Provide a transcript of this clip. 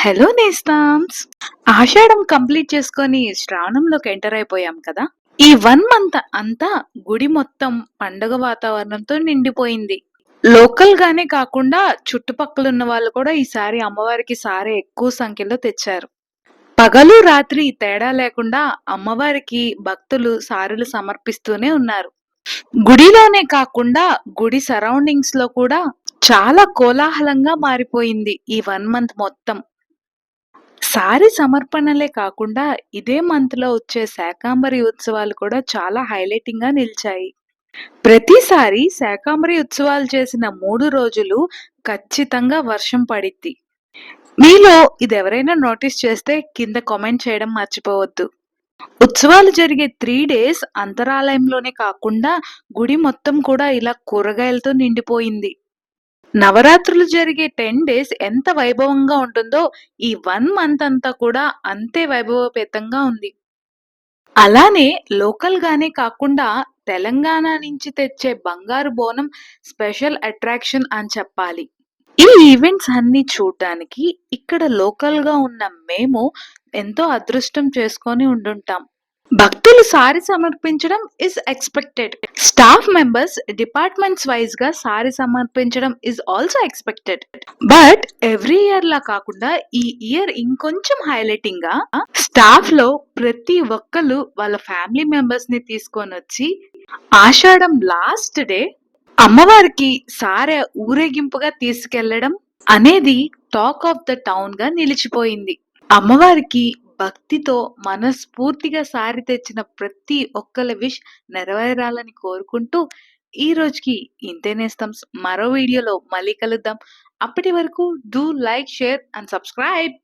Hello నేస్తామ్స్. ఆషాఢం complete చేసుకొని శ్రావణంలోకి enter అయిపోయాం కదా! ఈ 1 మంత్ అంతా గుడి మొత్తం పండగ వాతావరణంతో నిండిపోయింది. లోకల్‌గానే కాకుండా చుట్టుపక్కలున్న వాళ్ళు కూడా ఈసారి అమ్మవారికి సారె ఎక్కువ సంఖ్యలో తెచ్చారు. పగలు, రాత్రి తేడా లేకుండా అమ్మవారికి భక్తులు సారెలు సమర్పిస్తూనే ఉన్నారు. గుడిలోనే కాకుండా గుడి సరౌండింగ్స్‌లో కూడా చాలా కోలాహలంగా మారిపోయింది ఈ 1 మంత్ మొత్తం. సారీ సమర్పణలే కాకుండా ఇదే మంత్‌లో వచ్చే శాకంబరి ఉత్సవాలు కూడా చాలా హైలైటింగ్‌గా నిలిచాయి. ప్రతిసారి శాకంబరి ఉత్సవాలు చేసిన 3 రోజులు ఖచ్చితంగా వర్షం పడిద్ది. మీలో ఇదెవరైనా నోటీస్ చేస్తే కింద కామెంట్ చేయడం మర్చిపోవద్దు. ఉత్సవాలు జరిగే 3 డేస్ అంతరాలయంలోనే కాకుండా గుడి మొత్తం కూడా ఇలా కూరగాయలతో నిండిపోయింది. నవరాత్రులు జరిగే 10 డేస్ ఎంత వైభవంగా ఉంటుందో, ఈ 1 మంత్ అంతా కూడా అంతే వైభవోపేతంగా ఉంది. అలానే లోకల్‌గానే కాకుండా తెలంగాణ నుంచి తెచ్చే బంగారు బోనం స్పెషల్ అట్రాక్షన్ అని చెప్పాలి. ఈ ఈవెంట్స్ అన్నీ చూడ్డానికి ఇక్కడ లోకల్‌గా ఉన్న మేము ఎంతో అదృష్టం చేసుకొని ఉండుంటాం. భక్తులు సారి సమర్పించడం is expected. Staff members departments వైస్‌గా సారి సమర్పించడం is also expected. But every ఇయర్‌లా కాకుండా ఈ ఇయర్ ఇంకొంచెం హైలైటింగ్‌గా స్టాఫ్‌లో ప్రతి ఒక్కళ్ళు వాళ్ళ ఫ్యామిలీ మెంబర్స్‌ని తీసుకొనొచ్చి ఆషాఢం లాస్ట్ డే అమ్మవారికి సారె ఊరేగింపుగా తీసుకెళ్లడం అనేది టాక్ ఆఫ్ ద టౌన్‌గా నిలిచిపోయింది. అమ్మవారికి భక్తితో మనస్ఫూర్తిగా సారి తెచ్చిన ప్రతి ఒక్కళ్ళ విష్ నెరవేరాలని కోరుకుంటూ ఈ రోజుకి ఇంతే నేస్తం. మరో వీడియోలో మళ్ళీ కలుద్దాం. అప్పటి వరకు do like, share and subscribe.